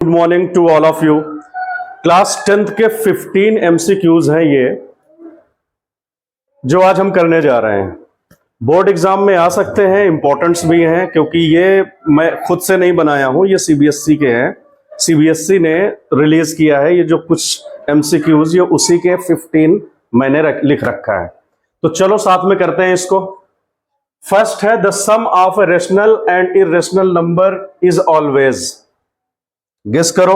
Good morning to all of you. Class 10th के 15 MCQs हैं ये जो आज हम करने जा रहे हैं। बोर्ड एग्जाम में आ सकते हैं, इंपॉर्टेंट्स भी हैं क्योंकि ये मैं खुद से नहीं बनाया हूं, ये सीबीएसई के हैं। सीबीएसई ने रिलीज किया है ये जो कुछ एमसीक्यूज, ये उसी के 15 मैंने लिख रखा है। तो चलो साथ में करते हैं इसको। फर्स्ट है the sum of a rational and irrational number is always. Guess करो,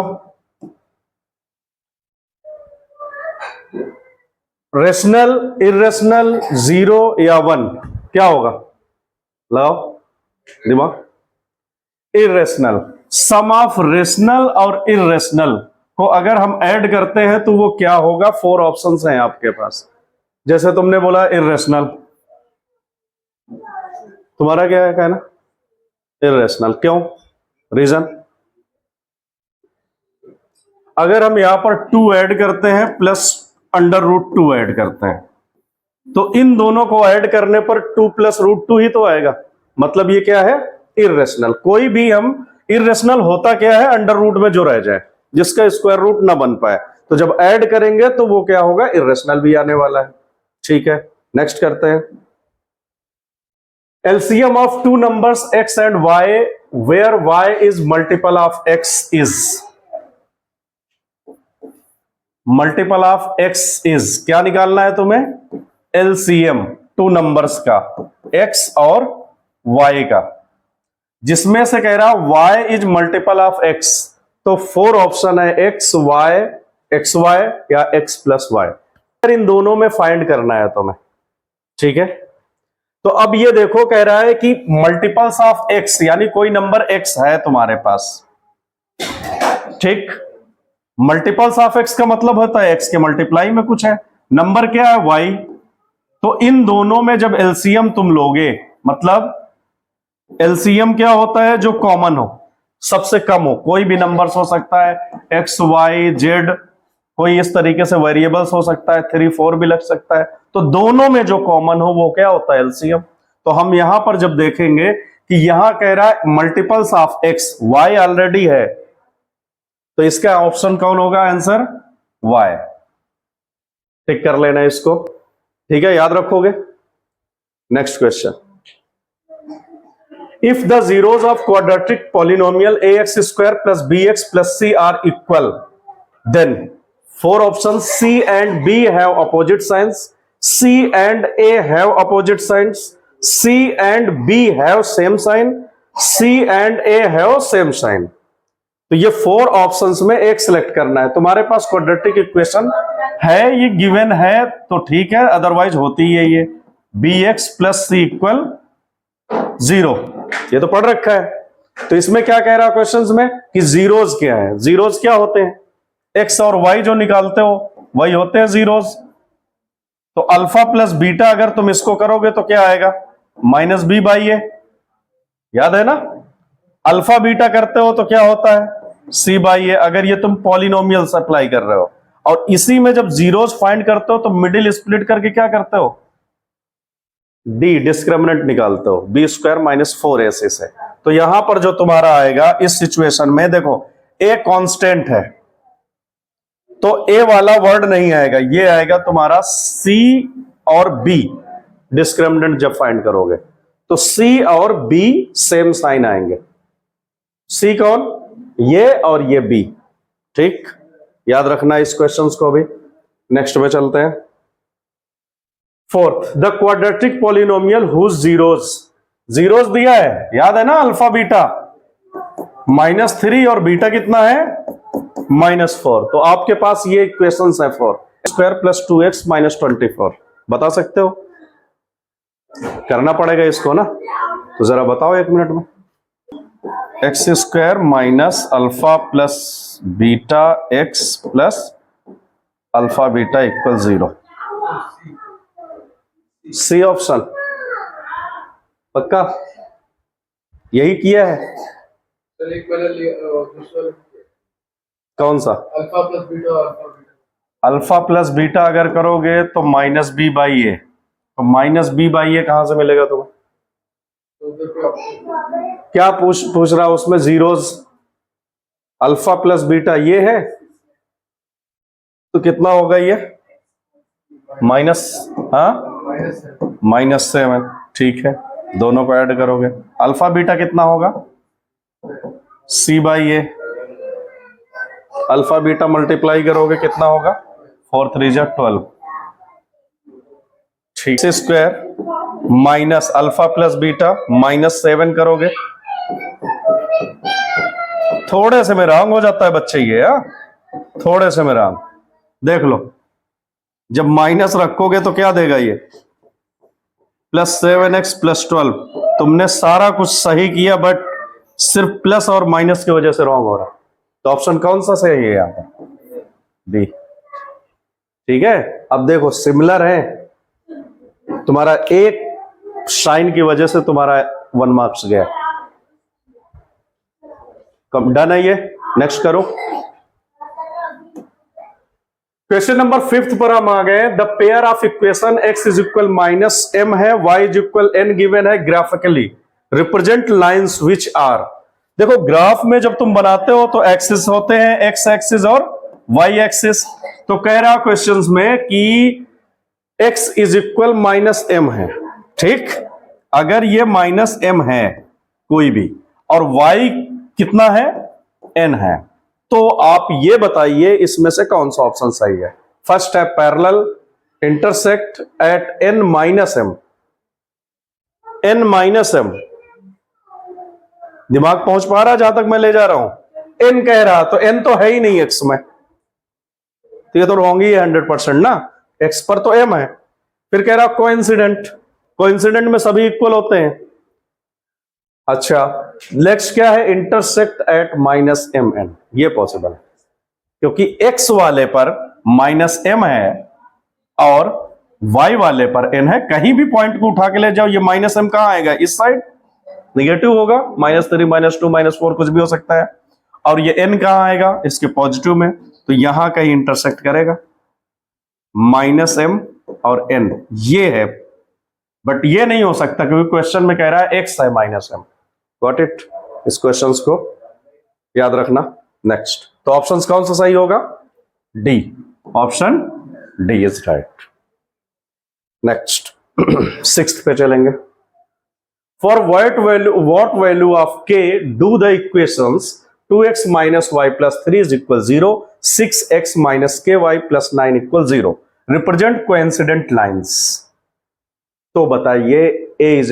रेशनल, इरेशनल, जीरो या वन, क्या होगा? लगाओ दिमाग। इरेशनल। सम ऑफ रेशनल और इरेशनल को अगर हम ऐड करते हैं तो वो क्या होगा? 4 ऑप्शंस हैं आपके पास। जैसे तुमने बोला इरेशनल, तुम्हारा क्या है कहना? इरेशनल। क्यों? रीजन? अगर हम यहां पर 2 ऐड करते हैं प्लस √2 ऐड करते हैं तो इन दोनों को ऐड करने पर 2 + √2 ही तो आएगा। मतलब ये क्या है? इरेशनल। कोई भी हम इरेशनल होता क्या है? अंडर रूट में जो रह जाए, जिसका स्क्वायर रूट ना बन पाए, तो जब ऐड करेंगे तो वो क्या होगा? इरेशनल भी आने वाला है। ठीक है, नेक्स्ट करते हैं। LCM of 2 numbers x and y where y is multiple of x is. Multiple of x is क्या निकालना है तुम्हें? एलसीएम 2 नंबर्स का, x और y का, जिसमें से कह रहा y is multiple of x। तो 4 ऑप्शन है, xy या x + y। इन दोनों में फाइंड करना है तुम्हें। ठीक है, तो अब ये देखो, कह रहा है कि मल्टीपल्स ऑफ x, यानी कोई नंबर x है तुम्हारे पास। ठीक, मल्टीपल्स ऑफ x का मतलब होता है x के मल्टीप्लाई में कुछ है। नंबर क्या है? y। तो इन दोनों में जब एलसीएम तुम लोगे, मतलब एलसीएम क्या होता है? जो कॉमन हो, सबसे कम हो। कोई भी नंबर्स हो सकता है, x y z, कोई इस तरीके से वेरिएबल्स हो सकता है, 3 4 भी लग सकता है। तो दोनों में जो कॉमन हो वो क्या होता है? एलसीएम। तो हम यहां पर जब देखेंगे कि यहां कह रहा है multiples of x, y already है, तो इसका ऑप्शन कौन होगा? Answer y। टिक कर लेना इसको। ठीक है, याद रखोगे। Next question. If the zeros of quadratic polynomial ax² + bx + c are equal, then 4 options C and B have opposite signs, C and A have opposite signs, C and B have same sign, C and A have same sign। तो ये 4 options में एक select करना है। तुम्हारे पास quadratic equation है, ये given है तो ठीक है, अदरवाइज होती है ये bx + c = 0। ये तो पढ़ रखा है। तो इसमें क्या कह रहा है क्वेश्चंस में कि जीरोस क्या है? जीरोस क्या होते हैं? x और y जो निकालते हो वही होते हैं जीरोस। तो अल्फा + बीटा अगर तुम इसको करोगे तो क्या आएगा? -b/a। याद है ना? अल्फा बीटा करते हो तो क्या होता है? c/a। अगर ये तुम पॉलिनोमियल अप्लाई कर रहे हो, और इसी में जब जीरोस फाइंड करते हो तो मिडिल स्प्लिट करके क्या करते हो? d डिस्क्रिमिनेंट निकालते हो, b² - 4ac से। तो यहां पर जो तुम्हारा आएगा इस सिचुएशन में, देखो a कांस्टेंट है तो ए वाला वर्ड नहीं आएगा, ये आएगा तुम्हारा सी और बी। डिस्क्रिमिनेंट जब फाइंड करोगे तो सी और बी सेम साइन आएंगे। सी कौन? ये और ये बी। ठीक, याद रखना इस क्वेश्चंस को भी। नेक्स्ट में चलते हैं। Fourth, the quadratic polynomial whose zeros. Zeros दिया है, याद है ना? अल्फा बीटा -3 और बीटा कितना है? -4। तो आपके पास ये इक्वेशंस है 4² + 2x - 24। बता सकते हो? करना पड़ेगा इसको ना, तो जरा बताओ 1 मिनट में। x² - alpha + beta x + alpha beta = 0। C option पक्का? यही किया है? कौन सा? अल्फा + बीटा अगर करोगे तो -b/a। तो -b/a कहां से मिलेगा तुम्हें? क्या पूछ रहा उसमें? जीरोस अल्फा प्लस बीटा ये है, तो कितना होगा ये? माइनस, हाँ -7। ठीक है, दोनों को ऐड करोगे, अल्फा बीटा कितना होगा? C by A. Alpha beta multiply करोगे कितना होगा? 4 3 जा 12। ठीक, square minus alpha plus beta -7 करोगे, थोड़े से में रॉन्ग हो जाता है बच्चे ये, थोड़े से में रॉन्ग। देख लो, जब माइनस रखोगे तो क्या देगा ये? +7x + 12। तुमने सारा कुछ सही किया, बट सिर्फ प्लस और माइनस की वजह से रॉन्ग हो रहा। तो ऑप्शन कौन सा सही है यहां पर? बी। ठीक है, अब देखो सिमिलर है, तुम्हारा एक साइन की वजह से तुम्हारा 1 मार्क्स गया। कब डन है ये? नेक्स्ट करो। क्वेश्चन नंबर 5 पर हम आ गए। The pair of equation x = -m है, y = n गिवन है। Graphically represent lines which are. देखो, ग्राफ में जब तुम बनाते हो तो एक्सिस होते हैं, x एक्सिस और y एक्सिस। तो कह रहा क्वेश्चंस में कि x = -m है। ठीक, अगर ये -m है कोई भी, और y कितना है? n है, तो आप ये बताइए इसमें से कौन सा ऑप्शन सही है? फर्स्ट है parallel intersect at n -m। n-m दिमाग पहुंच पा रहा है जहां तक मैं ले जा रहा हूं? n कह रहा, तो n तो है ही नहीं x में, तो ये तो रॉन्ग ही है 100% ना। x पर तो m है। फिर कह रहा कोइंसिडेंट, कोइंसिडेंट में सभी इक्वल होते हैं। अच्छा, नेक्स्ट क्या है? Intersect at -mn। ये पॉसिबल है क्योंकि x वाले पर -m है और y वाले पर n है। कहीं भी पॉइंट को उठा के ले जाओ, ये -m कहां आएगा? इस साइड निगेटिव होगा, -3 -2 -4 कुछ भी हो सकता है। और ये n कहां आएगा? इसके पॉजिटिव में, तो यहां कहीं इंटरसेक्ट करेगा। -m और n ये है, बट ये नहीं हो सकता क्योंकि क्वेश्चन में कह रहा है x है -m। Got it? इस क्वेश्चंस को याद रखना। नेक्स्ट, तो ऑप्शन कौन सा सही होगा? D. Option D is right. Next 6th पे चलेंगे। For what value of k do the equations 2x - y + 3 = 0, 6x - ky + 9 = 0 represent coincident lines. तो बताइए a =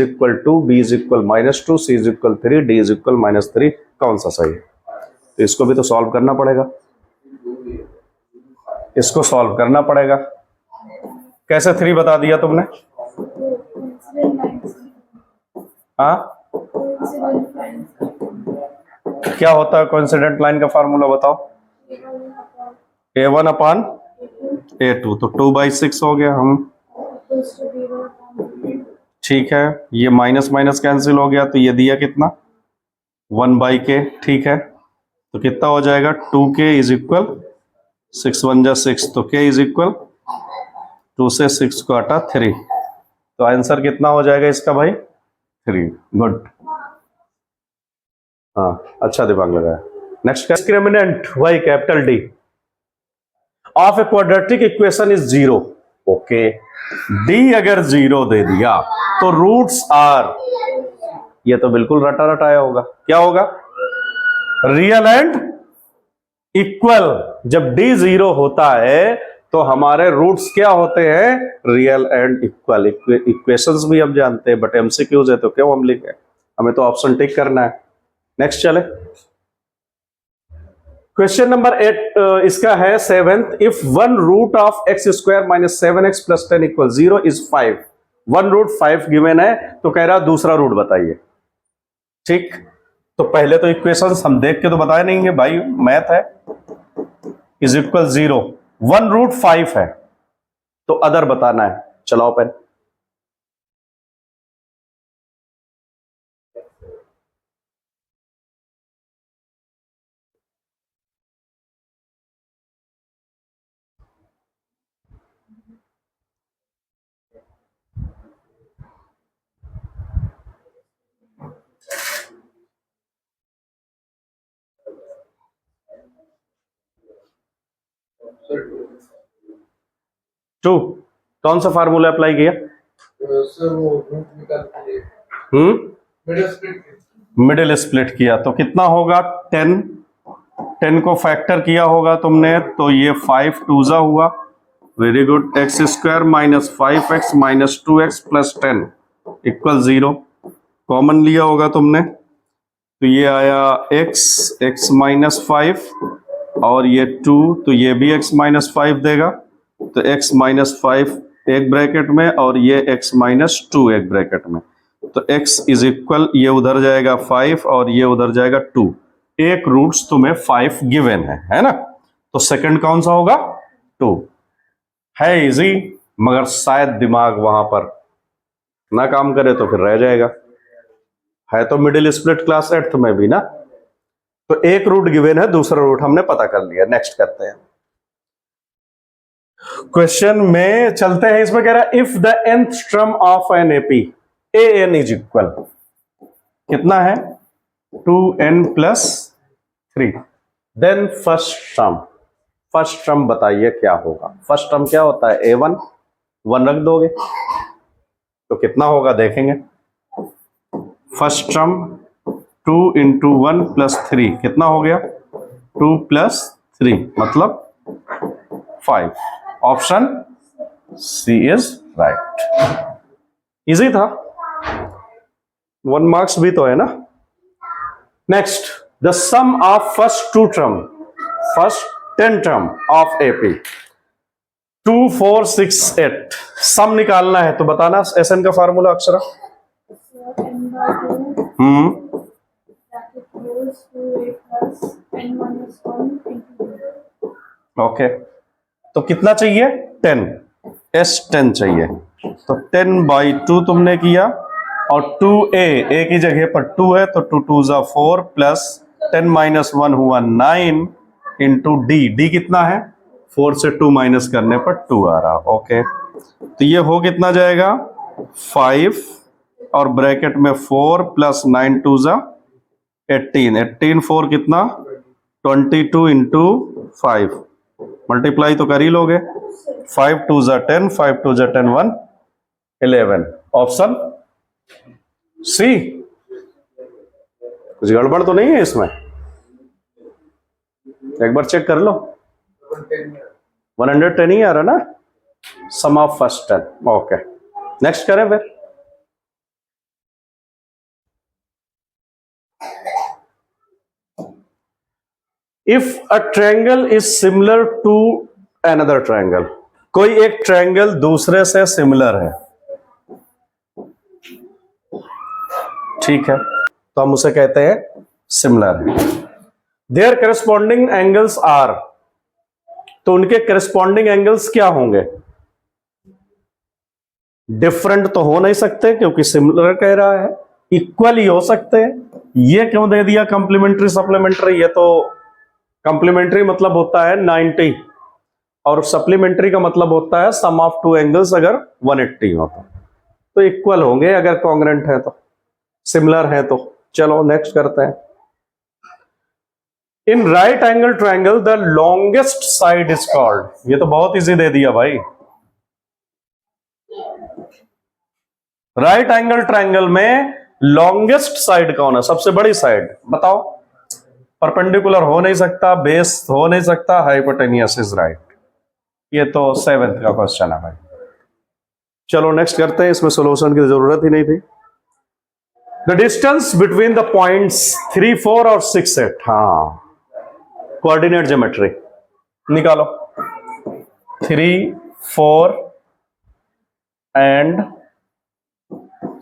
b = -2, c = 3, d = -3 कौन सा सही है? तो इसको भी तो सॉल्व करना पड़ेगा, इसको सॉल्व करना पड़ेगा। कैसे 3 बता दिया तुमने? हाँ, क्या होता है कोइंसिडेंट लाइन का फार्मूला बताओ? a1/a2, तो 2/6 हो गया। हम ठीक है, ये माइनस माइनस कैंसिल हो गया, तो ये दिया कितना? 1/k। ठीक है, तो कितना हो जाएगा? 2k = 6 1 जा 6, तो k = 2 से 6 को हटा 3, तो आंसर कितना हो जाएगा इसका भाई? 3। गुड, हाँ अच्छा दिमाग लगाया। Next, discriminant y D of a quadratic equation is 0। Okay, d अगर 0 दे दिया तो रूट्स आर, ये तो बिल्कुल रटा रटाया होगा। क्या होगा? Real and equal. जब d 0 होता है तो हमारे रूट्स क्या होते हैं? Real and equal. इक्वेशंस भी हम जानते हैं, बट एमसीक्यूज है तो क्यों हम लिखे? हमें तो ऑप्शन टिक करना है। नेक्स्ट चले, क्वेश्चन नंबर 8 इसका है 7th। If 1 root of x² - 7x + 10 = 0 is 5। 1√5 given है, तो कह रहा दूसरा रूट बताइए। ठीक, तो पहले तो इक्वेशंस हम देख के तो बताए नहीं है भाई, मैथ है। इज इक्वल 0, 1√5 है, तो अदर बताना है। चलाओ पेन। टू। कौन सा फार्मूला अप्लाई किया? सर वो रूट निकाल के मिडिल स्प्लिट किया तो कितना होगा? 10। 10 को फैक्टर किया होगा तुमने तो ये 5 टूजा हुआ। Very good. X square minus 5x minus 2x plus 10 equal 0। Common लिया होगा तुमने तो ये आया x माइनस 5 और ये 2 तो ये भी x माइनस 5 देगा तो x माइनस 5 एक ब्रैकेट में और ये x माइनस 2 एक ब्रैकेट में तो x इज इक्वल ये उधर जाएगा 5 और ये उधर जाएगा 2। एक रूट्स तुम्हें 5 गिवन है ना? तो सेकंड कौन सा होगा? 2। है इजी मगर शायद दिमाग वहां पर ना काम करे तो फिर रह जाएगा। है तो मिडिल स्प्लिट क्लास 8th में भी ना। तो एक रूट गिवन है, दूसरा रूट हमने पता कर लिया। नेक्स्ट करते हैं क्वेश्चन में चलते हैं। इसमें कह रहा है if the nth term of an AP a n is equal कितना है? 2n plus 3 then first term बताइए क्या होगा? फर्स्ट टर्म क्या होता है? a1 1 रख दोगे तो कितना होगा देखेंगे। फर्स्ट टर्म 2 इंटू 1 प्लस 3 कितना हो गया? 2 प्लस 3 मतलब 5। Option C is right. Easy था। 1 मार्क्स भी तो है ना। Next the sum of first 10 term of AP 2 4 6 8 sum निकालना है तो बताना एसएन का फार्मूला अक्षरा। ओके तो कितना चाहिए? 10 S10 चाहिए तो 10/2 तुमने किया और 2a की जगह पर 2 है तो 2 2 जा 4 प्लस 10 माइनस 1 हुआ 9 इंटू डी कितना है? 4 से 2 माइनस करने पर 2 आ रहा। ओके तो ये हो कितना जाएगा? 5 और ब्रैकेट में 4 प्लस 9 2 जा 18 4 कितना? 22 इंटू 5 मल्टीप्लाई तो कर ही लोगे। 5 2 जा 10 5 2 जा 10 1 11। Option C. कुछ गड़बड़ तो नहीं है इसमें? एक बार चेक कर लो। 110 ही आ रहा ना sum of first 10। Okay next करें फिर। If a triangle is similar to another triangle, कोई एक ट्रायंगल दूसरे से सिमिलर है, ठीक है, तो हम उसे कहते हैं सिमिलर है। देयर करस्पॉन्डिंग एंगल्स आर, तो उनके करस्पॉन्डिंग एंगल्स क्या होंगे? डिफरेंट तो हो नहीं सकते क्योंकि सिमिलर कह रहा है, इक्वल ही हो सकते हैं। ये क्यों दे दिया कॉम्प्लीमेंट्री सप्लीमेंट्री? ये तो कॉम्प्लीमेंट्री मतलब होता है 90 और सप्लीमेंट्री का मतलब होता है सम ऑफ टू एंगल्स अगर 180 हो तो इक्वल होंगे अगर कॉन्ग्रेंट है तो, सिमिलर है तो। चलो नेक्स्ट करते हैं। In right angle triangle the longest side is called, ये तो बहुत इजी दे दिया भाई। राइट एंगल ट्रायंगल में लॉन्गेस्ट साइड कौन है? सबसे बड़ी साइड बताओ। परपेंडिकुलर हो नहीं सकता, बेस हो नहीं सकता, हाइपोटेनियस इज राइट। ये तो 7th का क्वेश्चन है भाई। चलो नेक्स्ट करते हैं, इसमें सॉल्यूशन की जरूरत ही नहीं थी। The distance between the points 3 4 और 6 8, हाँ कोऑर्डिनेट ज्योमेट्री निकालो। 3 4 एंड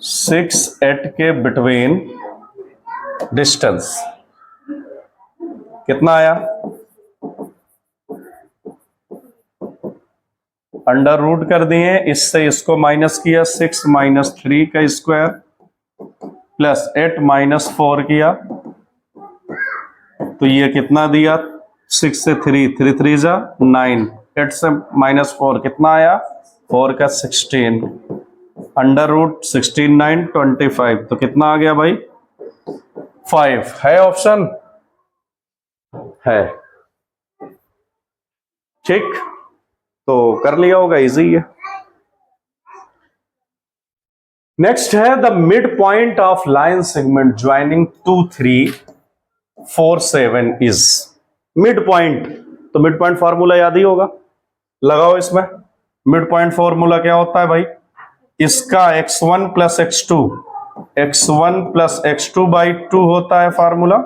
6 8 के बिटवीन डिस्टेंस कितना आया? अंडर रूट कर दिए, इससे इसको माइनस किया, 6 माइनस 3 का स्क्वायर प्लस 8 माइनस 4 किया तो ये कितना दिया? 6 से 3 3 जा 9, 8 से माइनस 4 कितना आया? 4 का 16, अंडर रूट 16 9 25 तो कितना आ गया भाई? 5 है। ऑप्शन है ठीक, तो कर लिया होगा, इजी है। नेक्स्ट है the mid point of line segment joining 2 3 4 7 is. Mid point, तो मिड पॉइंट फॉर्मूला याद ही होगा, लगाओ इसमें। मिड पॉइंट फॉर्मूला क्या होता है भाई, इसका x1 प्लस x2 बाई 2 होता है फॉर्मूला,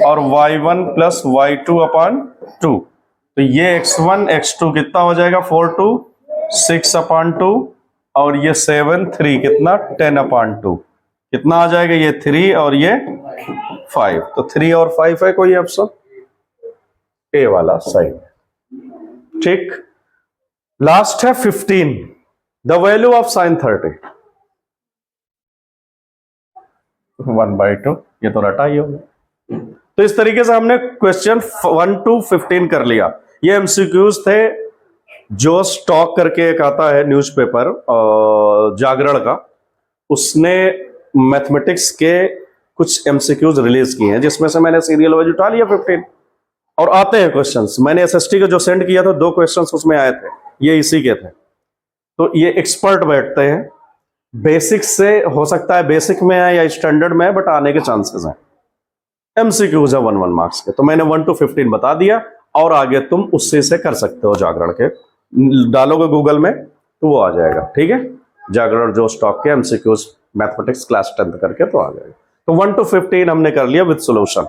और y1 प्लस y2 अपॉन 2। तो ये x1 x2 कितना हो जाएगा, 4 2 6 अपॉन 2, और ये 7 3 कितना 10 अपॉन 2, कितना आ जाएगा, ये 3 और ये 5। तो 3 और 5 है कोई ऑप्शन, ए वाला सही। ठीक, लास्ट है 15, द वैल्यू ऑफ साइन 30 1/2, ये तो रटा ही होगा। तो इस तरीके से हमने क्वेश्चन 1 to 15 कर लिया। ये एमसीक्यूज थे जो स्टॉक करके एक आता है न्यूज़पेपर जागरण का, उसने मैथमेटिक्स के कुछ एमसीक्यूज रिलीज किए हैं, जिसमें से मैंने सीरियल वाइज उठा लिया 15, और आते हैं क्वेश्चंस। मैंने एसएसटी का जो सेंड किया था 2 क्वेश्चंस उसमें आए थे, ये इसी के थे। तो ये एक्सपर्ट बैठते हैं, बेसिक से हो सकता है बेसिक में है या स्टैंडर्ड में है, बट आने के चांसेस हैं। एमसीक्यूज है 1 मार्क्स के, तो मैंने 1 to 15 बता दिया, और आगे तुम उससे से कर सकते हो। जागरण के डालोगे गूगल में तो वो आ जाएगा, ठीक है। जागरण जो स्टॉक के एमसीक्यूज मैथमेटिक्स क्लास 10th करके तो आ जाएगा। तो 1 to 15 हमने कर लिया विद सॉल्यूशन।